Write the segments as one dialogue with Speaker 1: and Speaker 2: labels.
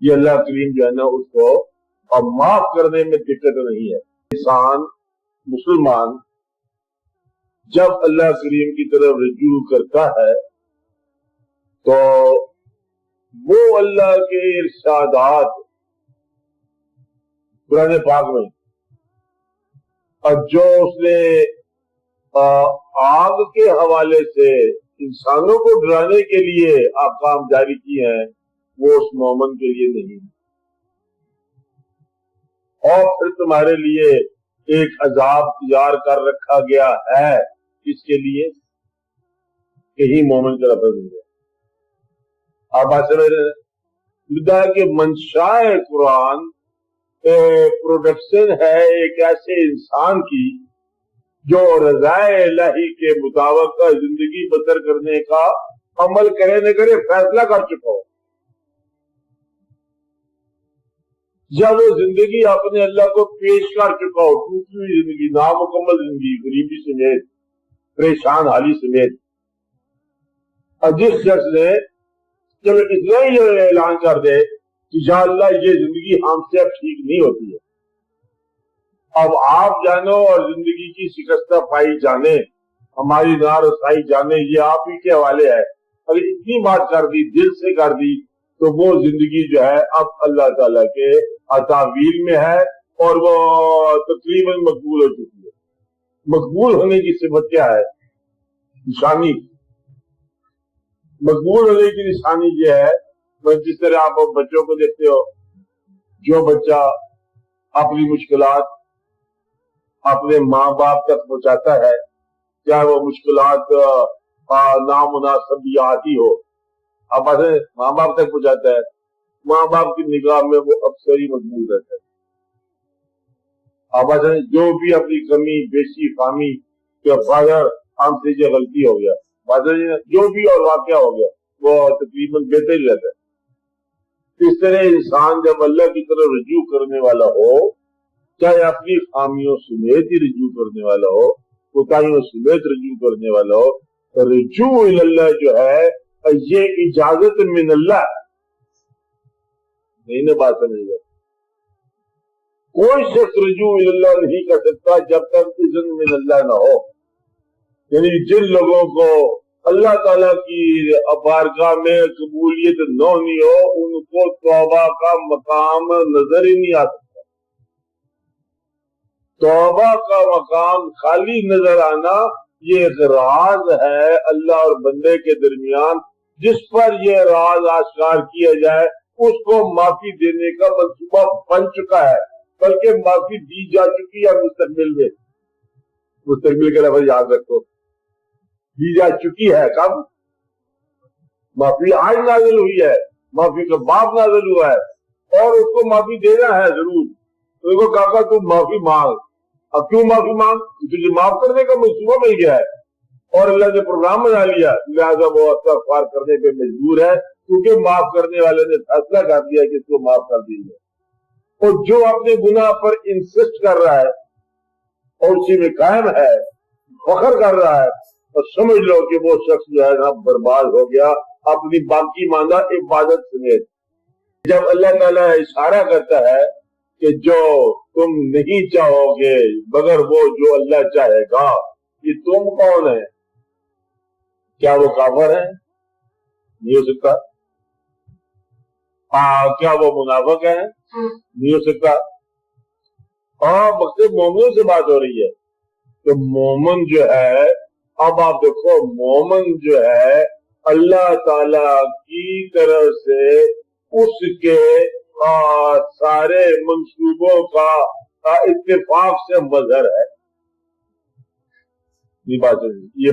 Speaker 1: یہ اللہ کریم جو ہے نا اس کو اور معاف کرنے میں دقت نہیں ہے. انسان مسلمان جب اللہ کریم کی طرف رجوع کرتا ہے تو وہ اللہ کے ارشادات قرآن پاک میں اور جو اس نے آگ کے حوالے سے انسانوں کو ڈرانے کے لیے احکام جاری کیے ہیں وہ اس مومن کے لیے نہیں. اور پھر تمہارے لیے ایک عذاب تیار کر رکھا گیا ہے اس کے لیے کہیں مومن کا لفظ نہیں ہے. آپ بات کہ منشاء قرآن پروڈکشن ہے ایک ایسے انسان کی جو رضائے الہی کے مطابق زندگی بسر کرنے کا عمل کرے نہ کرے فیصلہ کر چکا ہو. جب وہ زندگی اپنے اللہ کو پیش کر چکا ہو, ٹوٹی ہوئی زندگی, نامکمل زندگی, غریبی سمیت, پریشان حالی سمیت, اور جس شخص نے چلو اتنا ہی اعلان کر دے کہ یا اللہ یہ زندگی ہم سے اب ٹھیک نہیں ہوتی ہے, اب آپ جانو اور زندگی کی شکستہ پائی جانے, ہماری نارسائی جانے, یہ آپ ہی کے حوالے ہے. اگر اتنی بات کر دی, دل سے کر دی, تو وہ زندگی جو ہے اب اللہ تعالیٰ کے تعویل میں ہے اور وہ تقریباً مقبول ہو چکی ہے. مقبول ہونے کی صفت کیا ہے؟ نشانی. مقبول ہونے کی نشانی یہ ہے جس طرح آپ بچوں کو دیکھتے ہو, جو بچہ اپنی مشکلات اپنے ماں باپ تک پہنچاتا ہے, چاہے وہ مشکلات نامناسب یا آتی ہو, اب ماں باپ تک پہنچاتا ہے, ماں باپ کی نگاہ میں وہ اکثر ہی مقبول رہتا ہے. اب جو بھی اپنی کمی بیشی خامی کہ فادر ہم سے یہ غلطی ہو گیا, جو بھی اور واقعہ ہو گیا وہ تقریباً بہتر ہی رہتا ہے. اس طرح انسان جب اللہ کی طرف رجوع کرنے والا ہو, چاہے اپنی خامیوں سمیت ہی رجوع کرنے والا ہو, کوتاہیوں سمیت رجوع کرنے والا ہو, رجوع اللہ جو ہے یہ اجازت من اللہ نہیں. نہ بات سمجھ گئے, کوئی شخص رجوع اللہ نہیں کر سکتا جب تک اذن من اللہ نہ ہو. یعنی جن لوگوں کو اللہ تعالیٰ کی بارگاہ میں قبولیت نہ ہونی ہو, ان کو توبہ کا مقام نظر ہی نہیں آ سکتا. توبہ کا مقام خالی نظر آنا یہ ایک راز ہے اللہ اور بندے کے درمیان, جس پر یہ راز آشکار کیا جائے اس کو معافی دینے کا منصوبہ بن چکا ہے, بلکہ معافی دی جا چکی ہے مستقبل میں. مستقبل کا لفظ یاد رکھو, دی جا چکی ہے. کب؟ معافی آج نازل ہوئی ہے, معافی کا باپ نازل ہوا ہے, اور اس کو معافی دینا ہے ضرور. تو کو کہا تو معافی مانگ. اب کیوں معافی مانگ؟ تجھے معاف کرنے کا منصوبہ مل گیا ہے اور اللہ نے پروگرام بنا لیا, لہٰذا وہ استغفار کرنے پہ مجبور ہے کیونکہ معاف کرنے والے نے فیصلہ کر دیا کہ اس کو معاف کر دیجیے. اور جو اپنے گناہ پر انسسٹ کر رہا ہے اور اسی میں قائم ہے, فخر کر رہا ہے, اور سمجھ لو کہ وہ شخص جو ہے نا برباد ہو گیا اپنی باقی ماندہ عبادت سمیت. جب اللہ تعالیٰ اشارہ کرتا ہے کہ جو تم نہیں چاہو گے مگر وہ جو اللہ چاہے گا, یہ تم کون ہے؟ کیا وہ کافر ہیں؟ نہیں ہو سکتا. کیا وہ منافق ہیں؟ نہیں ہو سکتا. مقصد مومنوں سے بات ہو رہی ہے. تو مومن جو ہے, اب آپ دیکھو مومن جو ہے اللہ تعالی کی طرف سے اس کے سارے منصوبوں کا اتفاق سے مظہر ہے. یہ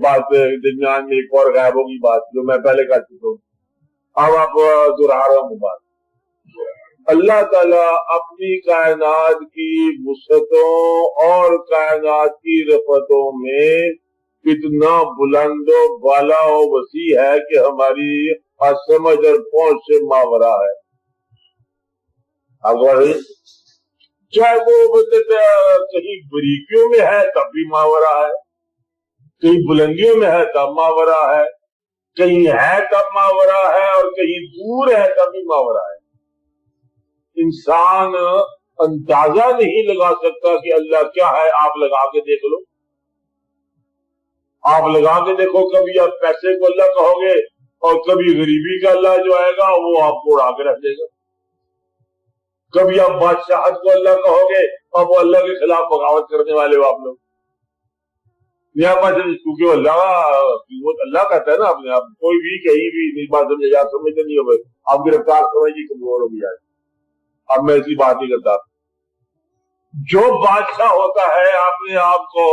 Speaker 1: بات درمیان میں ایک اور غائب ہوگی بات جو میں پہلے کہہ چکا ہوں, اب آپ دہرا رہا ہوں بات. اللہ تعالیٰ اپنی کائنات کی وسعتوں اور کائنات کی رفتوں میں اتنا بلند و بالا و وسیع ہے کہ ہماری سمجھ اور پہنچ سے ماورا ہے. چاہے وہ کہیں بریکیوں میں ہے تب بھی ماورا ہے, کہیں بلندیوں میں ہے تب ماورا ہے, کہیں ہے تب ماورا ہے, اور کہیں دور ہے تب بھی ماورا ہے. इंसान अंदाजा नहीं लगा सकता कि अल्लाह क्या है। आप लगा के देख लो, आप लगा के देखो, कभी आप पैसे को अल्लाह कहोगे और कभी गरीबी का अल्लाह जो आएगा वो आपको उड़ा के रख देगा। कभी आप बादशाहत को अल्लाह कहोगे और वो अल्लाह के खिलाफ बगावत करने वाले हो आप लोग। यहाँ पर क्योंकि अल्लाह कहता है ना अपने आप, कोई भी कहीं भी नहीं बात समझे, आप समझते नहीं हो, आप गिरफ्तार समझिए कमजोर हो गया। अब मैं ऐसी बात नहीं करता। जो बादशाह होता है अपने आप को,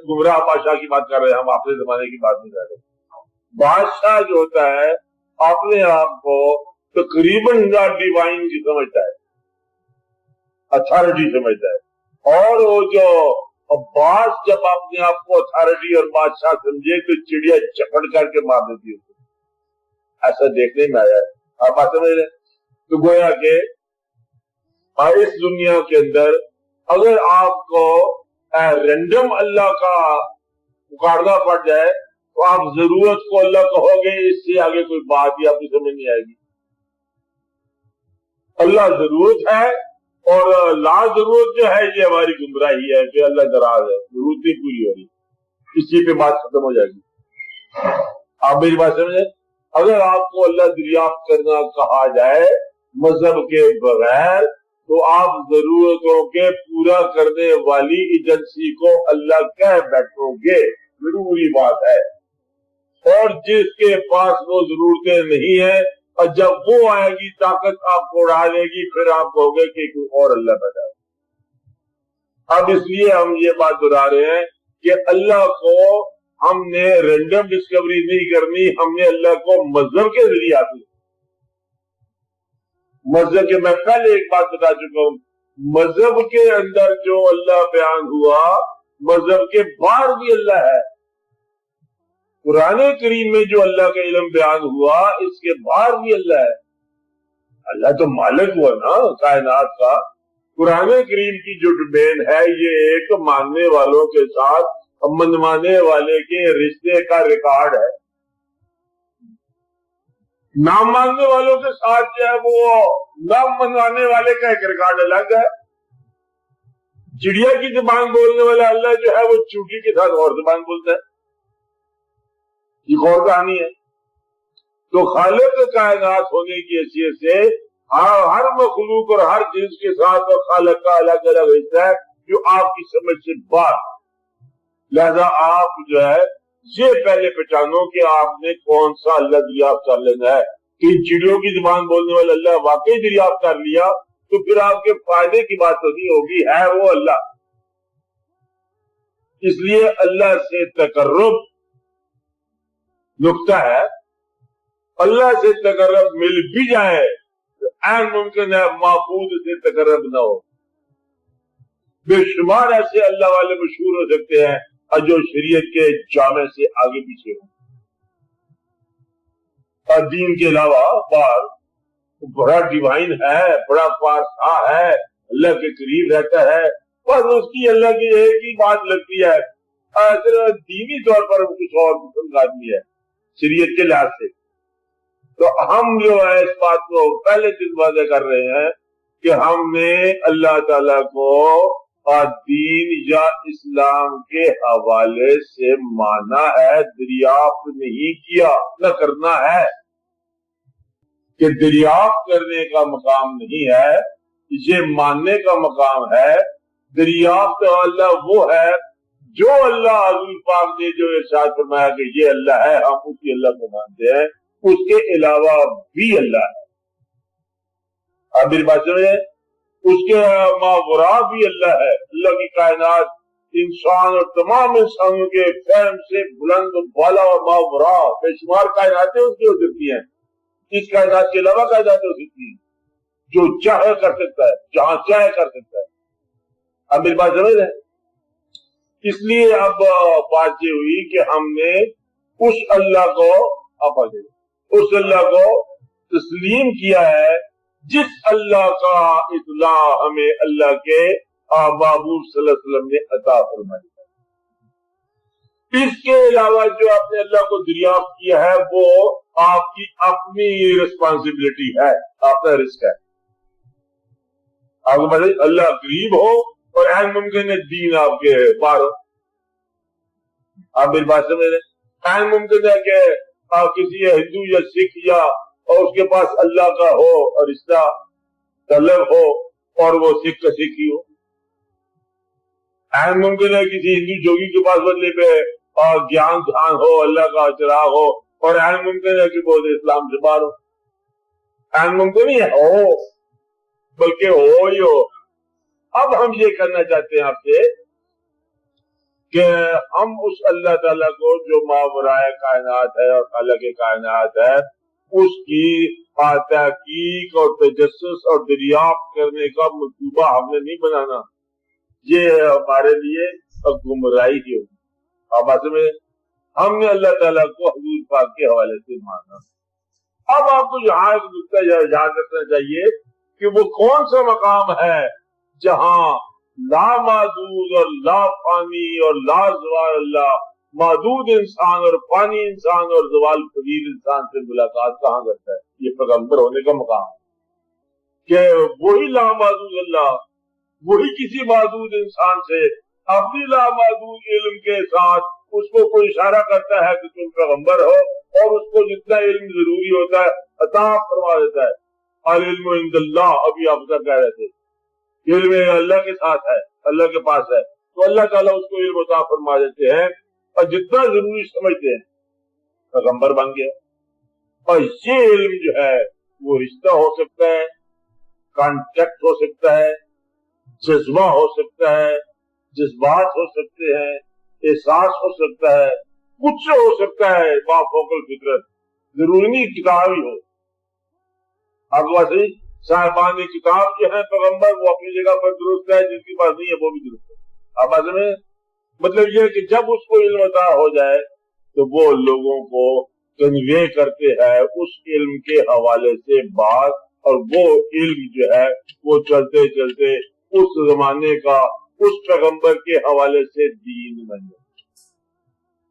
Speaker 1: गुमराह बादशाह की बात कर रहे हैं हम, अपने जमाने की बात नहीं कर रहे। बादशाह जो होता है अपने आप को तकरीबन डिवाइन की समझता है, अथॉरिटी समझता है। और वो जो अब्बास जब अपने आप को अथॉरिटी और बादशाह समझे तो चिड़िया चपड़ करके मार देती है। ऐसा देखने में आया है, आप बात समझ रहे। तो गोया के इस दुनिया के अंदर अगर आपको रैंडम अल्लाह का पुकारना पड़ जाए तो आप जरूरत को अल्लाह कहोगे, इससे आगे कोई बात ही आपकी समझ नहीं आएगी। अल्लाह जरूरत है और ला जरूरत जो है ये हमारी गुमराही है कि अल्लाह दराज है, जरूरत नहीं पूरी हो रही, इसी पे बात खत्म हो जाएगी। आप मेरी बात समझे। अगर आपको अल्लाह दरियाफ्त करना कहा जाए मजहब के बगैर तो आप जरूरतों के पूरा करने वाली एजेंसी को अल्लाह कह बैठोगे, जरूरी बात है। और जिसके पास वो जरूरतें नहीं है और जब वो आएगी ताकत आपको उड़ा देगी, फिर आप कहोगे कि कोई और अल्लाह पैदा है। अब इसलिए हम ये बात दोहरा रहे हैं कि अल्लाह को हमने रैंडम डिस्कवरी नहीं करनी, हमने अल्लाह को मजहब के जरिए आती। मजहब के, मैं पहले एक बात बता चुका हूं, मजहब के अंदर जो अल्लाह बयान हुआ मजहब के बाहर भी अल्लाह है। कुरान करीम में जो अल्लाह का इल्म बयान हुआ इसके बाहर भी अल्लाह है। अल्लाह तो मालिक हुआ ना कायनात का। कुरान करीम की जो डोमेन है ये एक मानने वालों के साथ मनवाने वाले के रिश्ते का रिकॉर्ड है। ना मानने वालों के साथ जो है वो ना मनवाने वाले का एक रिकॉर्ड अलग है। चिड़िया की जुबान बोलने वाला अल्लाह जो है वो चूटी के साथ और जुबान बोलता है, एक और कहानी है। तो खालिक कायनात होने की हैसियत से हर मखलूक और हर चीज के साथ और खालिक का अलग अलग हिस्सा है जो आपकी समझ से बाहर। लिहाजा आप जो है ये पहले पहचानो कि आपने कौन सा अल्लाह दरियाफ्त कर लेना है। कि चिड़ियों की जुबान बोलने वाला अल्लाह वाकई दरियाफ्त कर लिया तो फिर आपके फायदे की बात तो नहीं होगी, है वो अल्लाह। इसलिए अल्लाह से तकर्रुब नुक्ता है, अल्लाह से तकर्रुब मिल भी जाए तो ऐन मुमकिन है महफूज से तकर्रुब न हो। बेशुमार ऐसे अल्लाह वाले मशहूर हो सकते हैं और जो शरीयत के जामे से आगे पीछे हो, और दीन के अलावा बार बड़ा डिवाइन है, बड़ा पारसा है, अल्लाह के करीब रहता है, बस उसकी अल्लाह की एक ही बात लगती है, दीनी तौर पर कुछ और किस्म का आदमी है शरीयत के लिहाज से। तो हम जो है इस बात को पहले दिन वादे कर रहे हैं कि हमने अल्लाह ताला को दीन या इस्लाम के हवाले से माना है, दरियाफ्त नहीं किया, न करना है। कि दरियाफ्त करने का मकाम नहीं है, ये मानने का मकाम है। दरियाफ्त अल्लाह वो है जो अल्लाह हुजूर पाक ने जो इरशाद फरमाया कि ये अल्लाह है, हम उसी अल्लाह को मानते हैं, उसके अलावा भी अल्लाह है। आप मेरी बात समझे, उसके मावरा भी अल्लाह है। अल्लाह की कायनात इंसान और तमाम इंसानों के फहम से बुलंद बाला और मावरा बेशुमार कायनातें उसकी हो सकती हैं। इस कायनात के अलावा कायनातें हो सकती हैं, जो चाहे कर सकता है, जहां चाहे कर सकता है। अब मेरी बात समझ रहे हैं। इसलिए अब बात ये हुई कि हमने उस अल्लाह को उस अल्लाह को तस्लीम किया है जिस अल्लाह का इत्ला हमें अल्लाह के महबूब सल्लल्लाहु अलैहि वसल्लम ने अता फरमाई। इसके अलावा जो आपने अल्लाह को दरियाफ्त किया है वो आपकी अपनी रिस्पॉन्सिबिलिटी है, आपका रिस्क है। आपको पता है अल्लाह करीब हो और ऐन मुमकिन है दीन आपके पार हो। आप मेरी बात समझ रहे? ऐन मुमकिन है कि किसी हिंदू या सिख या और उसके पास अल्लाह का हो और रिश्ता तलब हो और वो सिख का सिख ही हो। ऐन मुमकिन है किसी हिंदू जोगी के पास बदले पे ज्ञान ध्यान हो, अल्लाह का चिराग हो, और ऐन मुमकिन है कि वो इस्लाम से बाहर हो। ऐन मुमकिन ही हो, बल्कि हो ही हो। अब हम ये करना चाहते हैं आपसे कि हम उस अल्लाह ताला को जो मावराए कायनात है और खालिक कायनात है उसकी तहकीक और तजस्सुस और दरियाफ्त करने का मंसूबा हमने नहीं बनाना, ये हमारे लिए गुमराही ही होगी। अब बात में हमने अल्लाह ताला को हुजूर पाक के हवाले से माना। अब आपको यहाँ एक नुक्ता याद रखना चाहिए कि वो कौन सा मकाम है जहां ला मादूद और ला पानी और ला ज़वाल अल्लाह, मादूद इंसान और पानी इंसान और ज़वाल कबीर इंसान से मुलाकात कहाँ करता है? ये पैगंबर होने का मकाम है कि वही ला मादूद अल्लाह, वही किसी मादूद इंसान से अपनी ला मादूद इल्म के साथ उसको कोई इशारा करता है कि तुम पैगंबर हो, और उसको जितना इल्म जरूरी होता है अता फरमा देता है। अल इल्मु इंदल्लाह, अभी आप कह रहे थे इल्म अल्लाह के साथ है, अल्लाह के पास है, तो अल्लाह ताला उसको इल्म अता फरमा देते हैं और जितना जरूरी समझते हैं पैगंबर बन गया। और ये इल्म जो है वो रिश्ता हो सकता है, कॉन्टेक्ट हो सकता है, जज्बा हो सकता है, जज्बात हो सकते हैं, एहसास हो सकता है, कुछ हो सकता है बाफोकल फितरत, जरूरी नहीं किताब ही हो। आपके पास ही साहिबान किताब जो है पैगंबर वो अपनी जगह पर दुरुस्त है, जिनके पास नहीं है वो भी दुरुस्त है। आप बात में मतलब ये है कि जब उसको इल्म अता हो जाए तो वो लोगों को कन्वे करते हैं उस इल्म के हवाले से बात, और वो इल्म जो है वो चलते चलते उस जमाने का उस पैगंबर के हवाले से दीन बन जाए।